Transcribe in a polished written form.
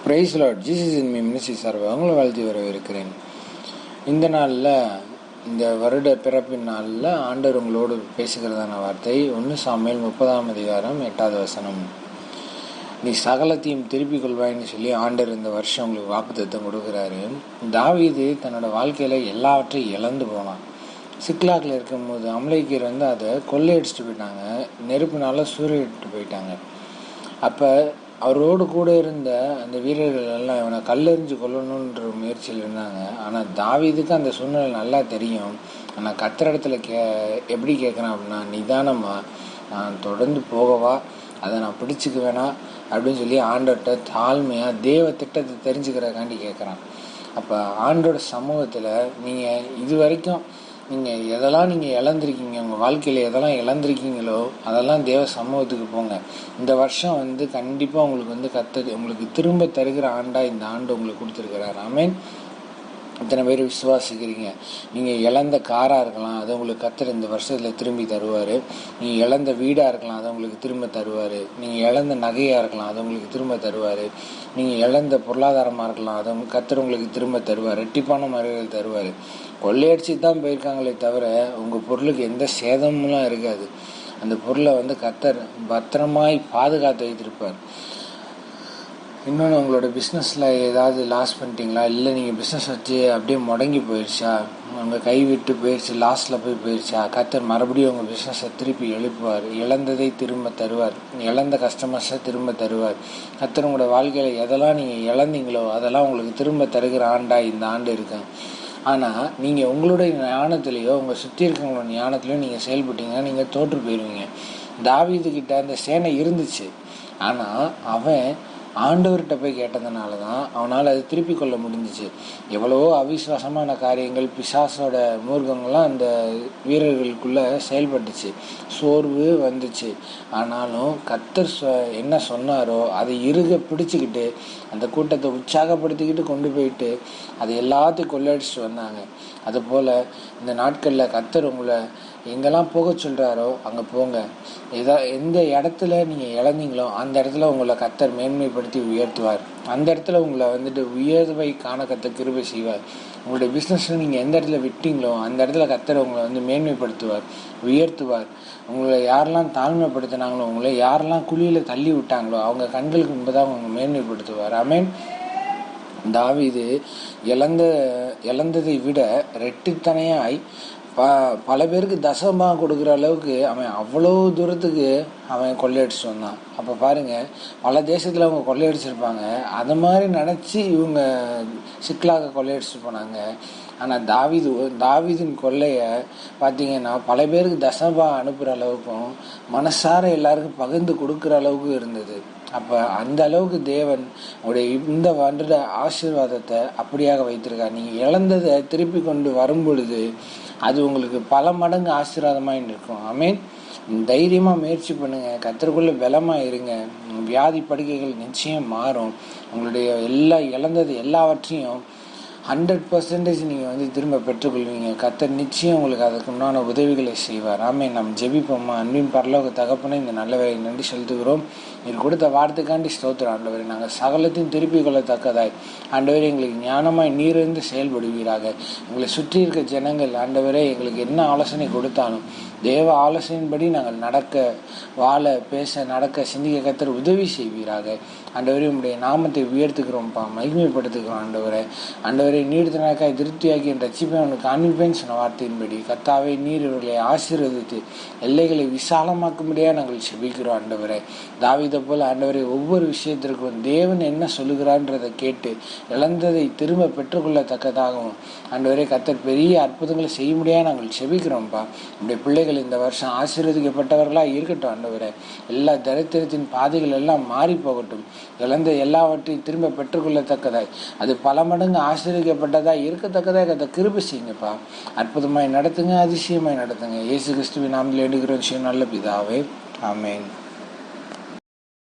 Price Lord. Jesus in me ministry சார்பாக அவங்கள வாழ்த்தி வரவேற்கிறேன். இந்த நாளில், இந்த வருட பிறப்பின் நாளில் ஆண்டவர் உங்களோடு பேசுகிறதான வார்த்தை 1 சாமுவேல் 30:8. நீ சகலத்தையும் திருப்பிக் கொள்வாயின்னு சொல்லி ஆண்டவர் இந்த வருஷம் உங்களுக்கு வாக்குத்தத்தம் கொடுக்குறாரு. தாவீது தன்னோட வாழ்க்கையில் எல்லாவற்றையும் இழந்து போனான். சிக்லாக்கில் இருக்கும்போது அமலேக்கியர் அதை கொள்ளையடிச்சிட்டு போயிட்டாங்க. நெருப்புனால சூறையிட்டு போயிட்டாங்க. அப்போ அவரோடு கூட இருந்த அந்த வீரர்கள் எல்லாம் இவனை கல்லெறிஞ்சு கொல்லணுன்ற முயற்சியில் இருந்தாங்க. ஆனால் தாவீதுக்கு அந்த சூழ்நிலை நல்லா தெரியும். ஆனால் கத்திரிடத்துல எப்படி கேட்குறான் அப்படின்னா, நிதானமாக நான் தொடர்ந்து போகவா, அதை நான் பிடிச்சிக்க வேணாம் அப்படின்னு சொல்லி ஆண்டவர்கிட்ட தாழ்மையாக தேவ திட்டத்தை தெரிஞ்சுக்கிறக்காண்டி கேட்குறான். அப்போ ஆண்டோட சமூகத்தில் நீங்கள் இது வரைக்கும் நீங்கள் எதெல்லாம் நீங்கள் இழந்திருக்கீங்க, உங்கள் வாழ்க்கையில் எதெல்லாம் இழந்திருக்கீங்களோ அதெல்லாம் தேவ சமூகத்துக்கு போங்க. இந்த வருஷம் கண்டிப்பாக உங்களுக்கு உங்களுக்கு திரும்ப தருகிற ஆண்டாக இந்த ஆண்டு உங்களுக்கு கொடுத்துருக்கிறார். ஆமென். இத்தனை பேர் விசுவாசிக்கிறீங்க. நீங்கள் இழந்த காராக இருக்கலாம், அதை உங்களுக்கு கர்த்தர் இந்த வருஷத்தில் திரும்பி தருவார். நீங்கள் இழந்த வீடாக இருக்கலாம், அதை உங்களுக்கு திரும்ப தருவார். நீங்கள் இழந்த நகையாக இருக்கலாம், அதை உங்களுக்கு திரும்ப தருவார். நீங்கள் இழந்த பொருளாதாரமாக இருக்கலாம், அதை கர்த்தர் உங்களுக்கு திரும்ப தருவார். ரெட்டிப்பான முறைகள் தருவார். கொள்ளையடிச்சு தான் போயிருக்காங்களே தவிர உங்கள் பொருளுக்கு எந்த சேதமும் இருக்காது. அந்த பொருளை கர்த்தர் பத்திரமாய் பாதுகாத்து வைத்திருப்பார். இன்னொன்று, உங்களோட பிஸ்னஸில் ஏதாவது லாஸ் பண்ணிட்டீங்களா, இல்லை நீங்கள் பிஸ்னஸ் வச்சு அப்படியே முடங்கி போயிடுச்சா, உங்கள் கை விட்டு போயிடுச்சு, லாஸில் போயிடுச்சா, கர்த்தர் மறுபடியும் உங்கள் பிஸ்னஸை திருப்பி எழுப்புவார். இழந்ததை திரும்ப தருவார். இழந்த கஸ்டமர்ஸை திரும்ப தருவார். கர்த்தர் உங்களோட வாழ்க்கையில் எதெல்லாம் நீங்கள் இழந்தீங்களோ அதெல்லாம் உங்களுக்கு திரும்ப தருகிற ஆண்டாக இந்த ஆண்டு இருக்கு. ஆனால் நீங்கள் உங்களுடைய ஞானத்திலேயோ உங்கள் சுற்றி இருக்கிறவங்களோட ஞானத்திலையோ நீங்கள் செயல்பட்டீங்கன்னா நீங்கள் தோற்று போயிடுவீங்க. தாவீதுகிட்ட அந்த சேனை இருந்துச்சு. ஆனால் அவன் ஆண்டவர்கிட்ட போய் கேட்டதுனால தான் அவனால் அது திருப்பி கொள்ள முடிஞ்சிச்சு. எவ்வளவோ அவிசுவாசமான காரியங்கள், பிசாசோட மூர்க்கங்கள்லாம் அந்த வீரர்களுக்குள்ளே செயல்பட்டுச்சு. சோர்வு வந்துச்சு. ஆனாலும் கர்த்தர் என்ன சொன்னாரோ அதை இறுக பிடிச்சிக்கிட்டு அந்த கூட்டத்தை உற்சாகப்படுத்திக்கிட்டு கொண்டு போயிட்டு அதை எல்லாத்தையும் கொள்ளையடிச்சிட்டு வந்தாங்க. அதுபோல் இந்த நாட்களில் கர்த்தர் உங்களை எங்கெல்லாம் போக சொல்கிறாரோ அங்கே போங்க. எந்த இடத்துல நீங்கள் இழந்தீங்களோ அந்த இடத்துல உங்களை கர்த்தர் மேன்மைப்படுத்தி உயர்த்துவார். அந்த இடத்துல உங்களை உயர்வை காண கர்த்தர் கிருபை செய்வார். உங்களுடைய பிஸ்னஸில் நீங்கள் எந்த இடத்துல விட்டீங்களோ அந்த இடத்துல கர்த்தர் உங்களை மேன்மைப்படுத்துவார், உயர்த்துவார். உங்களை யாரெல்லாம் தாழ்மைப்படுத்தினாங்களோ, உங்களை யாரெல்லாம் குழியில் தள்ளி விட்டாங்களோ அவங்க கண்களுக்கு முன்பதாக உங்களை மேன்மைப்படுத்துவார். ஆமென். தாவீது இழந்ததை விட ரெட்டித்தனையாய் பல பேருக்கு தசமாக கொடுக்குற அளவுக்கு அவன் அவ்வளோ தூரத்துக்கு அவன் கொள்ளையடிச்சு வந்தான். அப்போ பாருங்கள், பல தேசத்தில் அவங்க கொள்ளையடிச்சிருப்பாங்க. அது மாதிரி நினச்சி இவங்க சிக்கலாக கொள்ளையடிச்சு போனாங்க. ஆனால் தாவீதின் கொள்ளையை பார்த்தீங்கன்னா பல பேருக்கு தசமா அனுப்புகிற அளவுக்கும் மனசார எல்லாருக்கும் பகிர்ந்து கொடுக்குற அளவுக்கு இருந்தது. அப்போ அந்த அளவுக்கு தேவன் உடைய இந்த வருட ஆசீர்வாதத்தை அப்படியாக வைத்திருக்கார். நீங்கள் இழந்ததை திருப்பி கொண்டு வரும் பொழுது அது உங்களுக்கு பல மடங்கு ஆசீர்வாதமாக இருக்கும். ஆமென். தைரியமாக முயற்சி பண்ணுங்கள். கர்த்தருக்குள்ளே பலமாக இருங்க. வியாதி படுக்கைகள் நிச்சயம் மாறும். உங்களுடைய இழந்தது எல்லாவற்றையும் 100% நீங்கள் திரும்ப பெற்றுக்கொள்வீங்க. கர்த்தர் நிச்சயம் உங்களுக்கு அதுக்கு உண்டான உதவிகளை செய்வார். ஆமென். நாம் ஜெபிப்போமா. அன்பின் பரலோக தகப்பனே, இந்த நல்ல வேலை நன்றி செலுத்துகிறோம். நீர் கொடுத்த வார்த்தைக்காண்டி ஸ்தோத்திரம் ஆண்டவரே. நாங்கள் சகலத்தையும் திருப்பிக் கொள்ளத்தக்கதாய் ஆண்டவரே எங்களுக்கு ஞானமாய் நீரிருந்து செயல்படுவீராக. எங்களை சுற்றி இருக்க ஜனங்கள் ஆண்டவரே எங்களுக்கு என்ன ஆலோசனை கொடுத்தாலும் தேவ ஆலோசனையின்படி நாங்கள் நடக்க, வாழ, பேச, நடக்க, சிந்திக்க கர்த்தர் உதவி செய்வீராக. ஆண்டவரே உம்முடைய நாமத்தை உயர்த்துக்கிறோம்ப்பா, மகிமைப்படுத்துகிறோம். ஆண்டவரே நீடித்தனாக்காய் திருப்தியாக்கி என் ரட்சிப்பை அவனுக்கு காண்பிப்பேன்னு சொன்ன வார்த்தையின்படி கர்த்தாவே நீர் இவர்களை ஆசீர்வதித்து எல்லைகளை விசாலமாக்கும்படியாக நாங்கள் செபிக்கிறோம். ஆண்டவரே தாவீதை போல் ஆண்டவரே ஒவ்வொரு விஷயத்திற்கும் தேவன் என்ன சொல்லுகிறான்றதை கேட்டு இழந்ததை திரும்ப பெற்றுக்கொள்ளத்தக்கதாகவும் ஆண்டவரே கர்த்தர் பெரிய அற்புதங்களை செய்ய முடியாது நாங்கள் செபிக்கிறோம்ப்பா. நம்முடைய பிள்ளைகள் இந்த வருஷம் ஆசீர்வதிக்கப்பட்டவர்களாக இருக்கட்டும். ஆண்டவரே எல்லா தரித்திரத்தின் பாதைகள் எல்லாம் மாறி போகட்டும். இழந்த எல்லாவற்றையும் திரும்ப பெற்றுக்கொள்ளத்தக்கதாய் அது பல மடங்கு ஆசீர்வதிக்கப்பட்டதாக இருக்கத்தக்கதாக அதை கிருபை செய்யுங்கப்பா. அற்புதமாய் நடத்துங்க, அதிசயமாய் நடத்துங்க. இயேசு கிறிஸ்துவின் நாமத்தில் எடுக்கிறோம் நல்ல பிதாவே. ஆமென்.